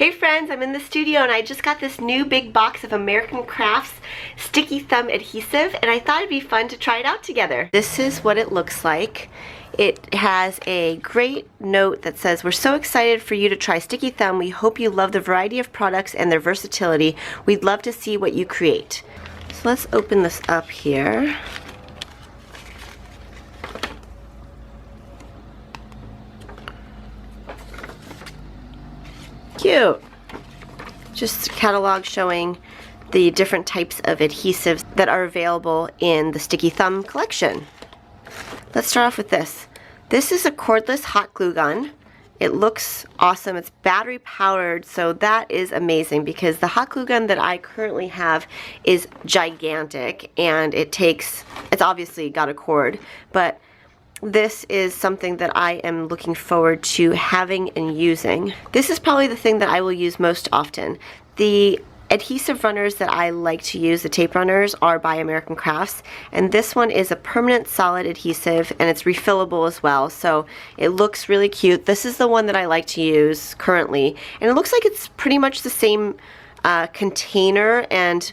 Hey friends, I'm in the studio and I just got this new big box of American Crafts Sticky Thumb Adhesive and I thought it'd be fun to try it out together. This is what it looks like. It has a great note that says, "We're so excited for you to try Sticky Thumb. We hope you love the variety of products and their versatility. We'd love to see what you create." So let's open this up here. Cute. Just a catalog showing the different types of adhesives that are available in the Sticky Thumb collection. Let's start off with this. This is a cordless hot glue gun. It looks awesome. It's battery powered, so that is amazing because the hot glue gun that I currently have is gigantic and it's obviously got a cord, but this is something that I am looking forward to having and using. This is probably the thing that I will use most often. The adhesive runners that I like to use, the tape runners, are by American Crafts, and this one is a permanent solid adhesive and it's refillable as well, so it looks really cute. This is the one that I like to use currently, and it looks like it's pretty much the same container and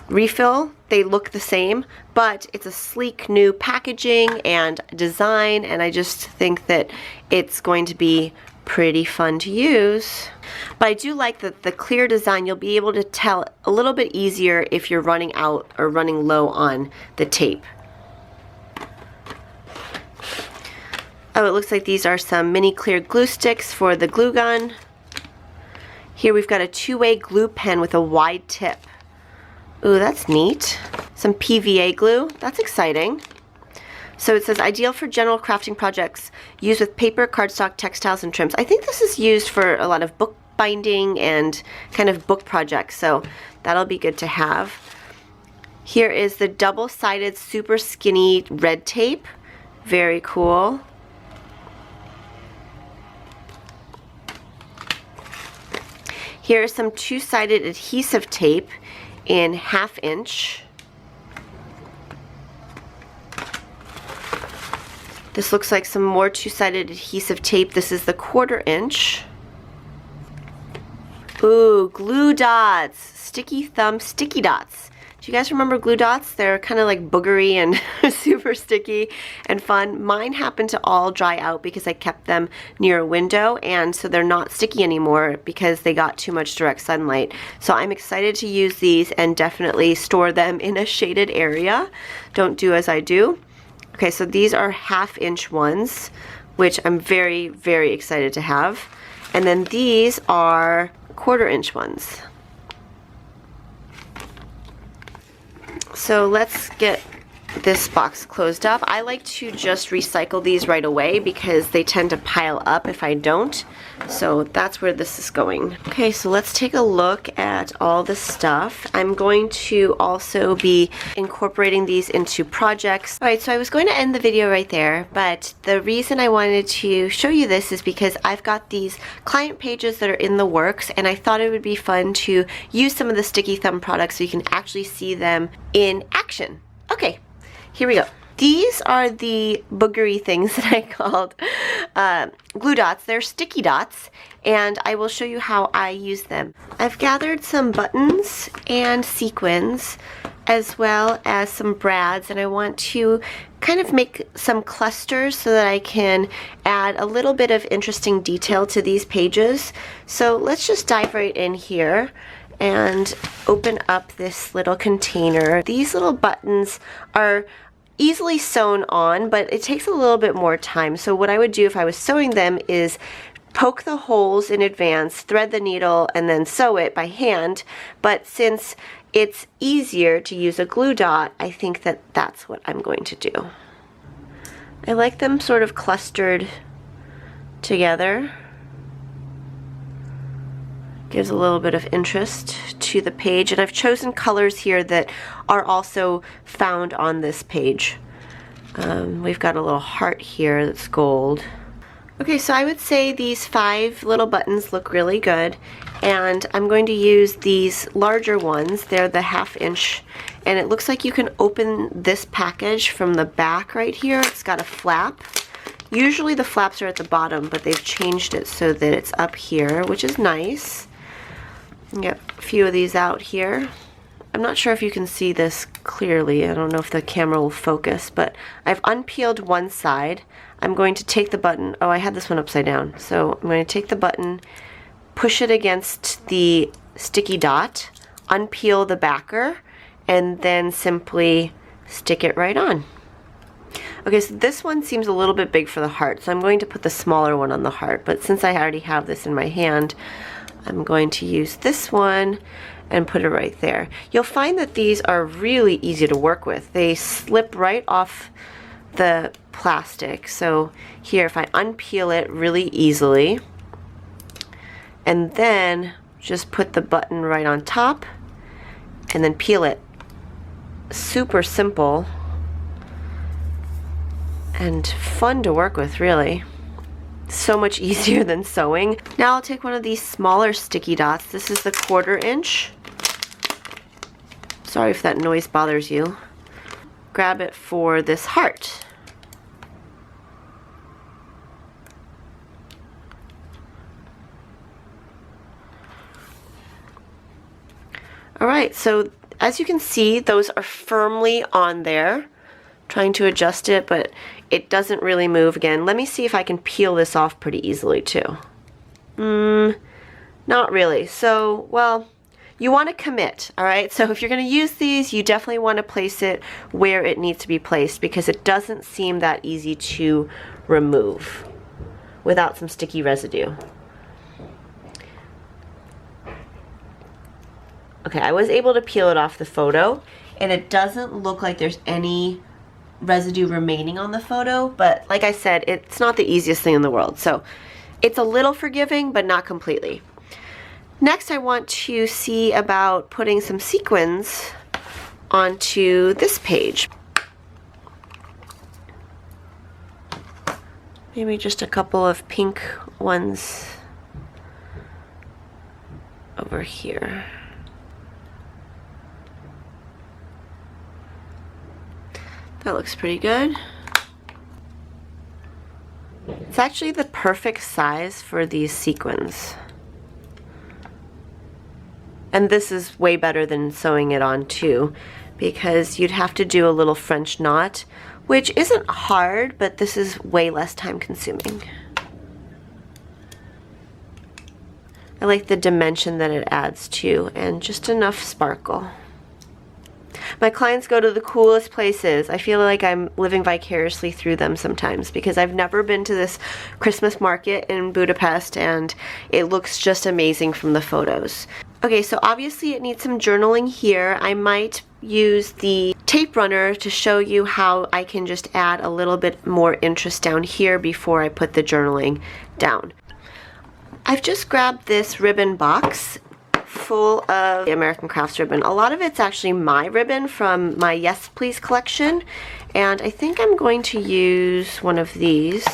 refill. They look the same, but it's a sleek new packaging and design, and I just think that it's going to be pretty fun to use. But I do like that the clear design, you'll be able to tell a little bit easier if you're running out or running low on the tape. Oh, it looks like these are some mini clear glue sticks for the glue gun. Here we've got a two-way glue pen with a wide tip. Ooh, that's neat. Some PVA glue. That's exciting. So it says, ideal for general crafting projects used with paper, cardstock, textiles, and trims. I think this is used for a lot of book binding and kind of book projects, so that'll be good to have. Here is the double-sided super skinny red tape. Very cool. Here is some two-sided adhesive tape in 1/2 inch. This looks like some more two-sided adhesive tape. This is the 1/4 inch. Ooh, glue dots. Sticky Thumb sticky dots. Do you guys remember glue dots? They're kind of like boogery and super sticky and fun. Mine happened to all dry out because I kept them near a window, and so they're not sticky anymore because they got too much direct sunlight. So I'm excited to use these and definitely store them in a shaded area. Don't do as I do. Okay, so these are 1/2 inch ones, which I'm very, very excited to have. And then these are 1/4 inch ones. So let's get this box closed up. I like to just recycle these right away because they tend to pile up if I don't. So that's where this is going. Okay, so let's take a look at all the stuff. I'm going to also be incorporating these into projects. Alright, so I was going to end the video right there, but the reason I wanted to show you this is because I've got these client pages that are in the works, and I thought it would be fun to use some of the Sticky Thumb products so you can actually see them in action. Okay. Here we go. These are the boogery things that I called glue dots. They're sticky dots, and I will show you how I use them. I've gathered some buttons and sequins as well as some brads, and I want to kind of make some clusters so that I can add a little bit of interesting detail to these pages. So let's just dive right in here and open up this little container. These little buttons are easily sewn on, but it takes a little bit more time. So what I would do if I was sewing them is poke the holes in advance, thread the needle, and then sew it by hand. But since it's easier to use a glue dot, I think that that's what I'm going to do. I like them sort of clustered together. Gives a little bit of interest to the page, and I've chosen colors here that are also found on this page. We've got a little heart here that's gold. Okay, so I would say these 5 little buttons look really good, and I'm going to use these larger ones. They're the 1/2 inch, and it looks like you can open this package from the back right here. It's got a flap, Usually the flaps are at the bottom, but they've changed it so that it's up here, which is nice. Get a few of these out here. I'm not sure if you can see this clearly. I don't know if the camera will focus, but I've unpeeled one side. I'm going to take the button. Oh, I had this one upside down. So I'm going to take the button, push it against the sticky dot, unpeel the backer, and then simply stick it right on. Okay, so this one seems a little bit big for the heart, so I'm going to put the smaller one on the heart. But since I already have this in my hand, I'm going to use this one and put it right there. You'll find that these are really easy to work with. They slip right off the plastic. So here, if I unpeel it really easily, and then just put the button right on top, and then peel it. Super simple and fun to work with, really. So much easier than sewing. Now I'll take one of these smaller sticky dots. This is the 1/4 inch. Sorry if that noise bothers you. Grab it for this heart. Alright, so as you can see, those are firmly on there. Trying to adjust it, but it doesn't really move. Again, let me see if I can peel this off pretty easily too. Not really. So, well, you want to commit, all right? So if you're going to use these, you definitely want to place it where it needs to be placed, because it doesn't seem that easy to remove without some sticky residue. Okay, I was able to peel it off the photo, and it doesn't look like there's any residue remaining on the photo, but like I said, it's not the easiest thing in the world. So it's a little forgiving, but not completely. Next, I want to see about putting some sequins onto this page. Maybe just a couple of pink ones over here. That looks pretty good. It's actually the perfect size for these sequins. And this is way better than sewing it on too, because you'd have to do a little French knot, which isn't hard, but this is way less time consuming. I like the dimension that it adds too, and just enough sparkle. My clients go to the coolest places. I feel like I'm living vicariously through them sometimes, because I've never been to this Christmas market in Budapest, and it looks just amazing from the photos. Okay, so obviously it needs some journaling here. I might use the tape runner to show you how I can just add a little bit more interest down here before I put the journaling down. I've just grabbed this ribbon box full of American Crafts ribbon. A lot of it's actually my ribbon from my Yes Please collection, and I think I'm going to use one of these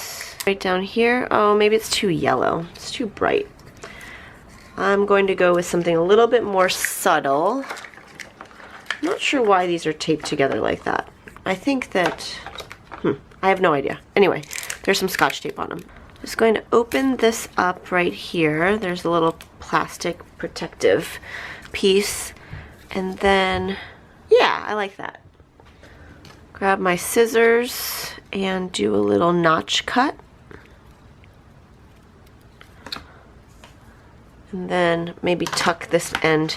right down here. Oh, maybe it's too yellow. It's too bright. I'm going to go with something a little bit more subtle. I'm not sure why these are taped together like that. I think that, I have no idea. Anyway, there's some Scotch tape on them. Just going to open this up right here. There's a little plastic protective piece, and then, yeah, I like that. Grab my scissors and do a little notch cut. And then maybe tuck this end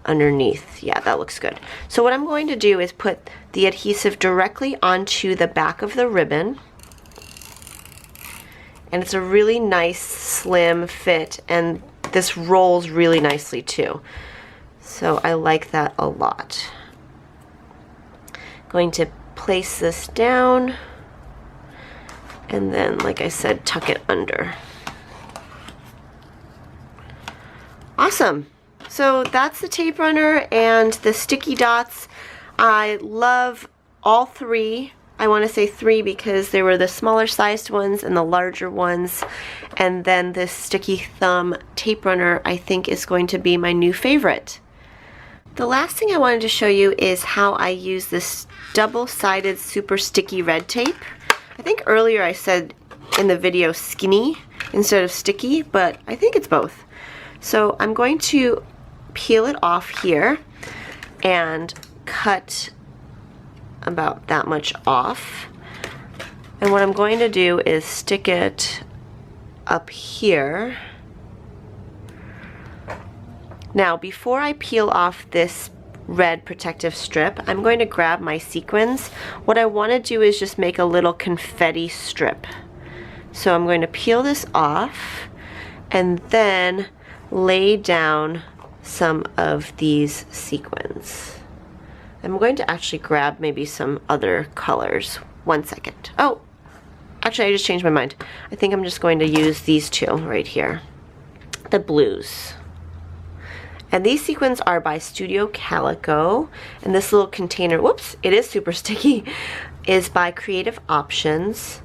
underneath. Yeah, that looks good. So what I'm going to do is put the adhesive directly onto the back of the ribbon. And it's a really nice slim fit, and this rolls really nicely too. So I like that a lot. Going to place this down, and then, like I said, tuck it under. Awesome. So that's the tape runner and the sticky dots. I love all three. I want to say three because they were the smaller sized ones and the larger ones. And then this sticky thumb tape runner, I think, is going to be my new favorite. The last thing I wanted to show you is how I use this double-sided super sticky red tape. I think earlier I said in the video skinny instead of sticky, but I think it's both. So I'm going to peel it off here and cut about that much off. And what I'm going to do is stick it up here. Now, before I peel off this red protective strip, I'm going to grab my sequins. What I want to do is just make a little confetti strip. So I'm going to peel this off and then lay down some of these sequins. I'm going to actually grab maybe some other colors. 1 second. Oh, actually I just changed my mind. I think I'm just going to use these two right here. The blues. And these sequins are by Studio Calico. And this little container, whoops, it is super sticky, is by Creative Options.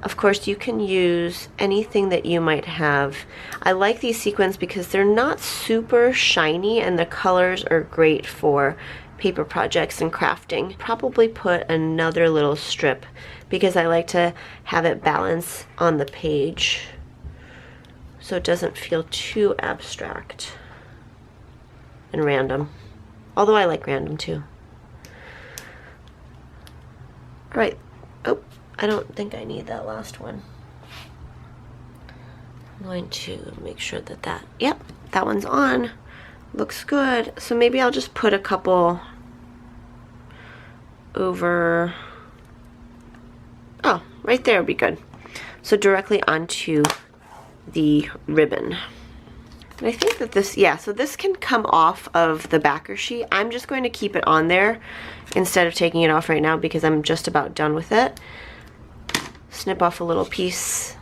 Of course, you can use anything that you might have. I like these sequins because they're not super shiny and the colors are great for paper projects and crafting. Probably put another little strip because I like to have it balance on the page so it doesn't feel too abstract and random. Although I like random too. All right. Oh, I don't think I need that last one. I'm going to make sure that yep, that one's on. Looks good. So maybe I'll just put a couple over, oh, right there would be good. So directly onto the ribbon. And I think that this, yeah, so this can come off of the backer sheet. I'm just going to keep it on there instead of taking it off right now because I'm just about done with it. Snip off a little piece.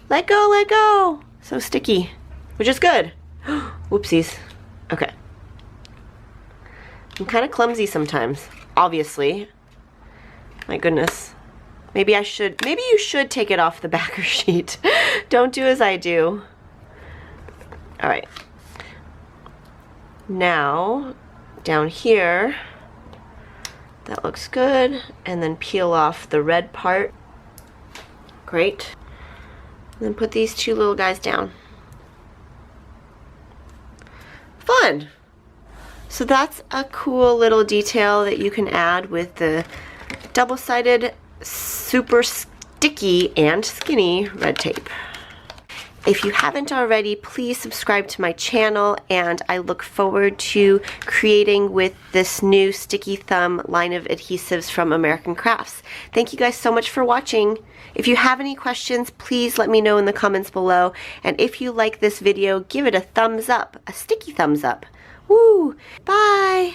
Let go, let go. So sticky, which is good. Whoopsies. Okay. I'm kind of clumsy sometimes, obviously. My goodness. Maybe you should take it off the backer sheet. Don't do as I do. All right. Now, down here, that looks good. And then peel off the red part. Great. And then put these two little guys down. Fun. So that's a cool little detail that you can add with the double-sided, super sticky and skinny red tape. If you haven't already, please subscribe to my channel, and I look forward to creating with this new Sticky Thumb line of adhesives from American Crafts. Thank you guys so much for watching. If you have any questions, please let me know in the comments below, and if you like this video, give it a thumbs up, a sticky thumbs up. Woo! Bye!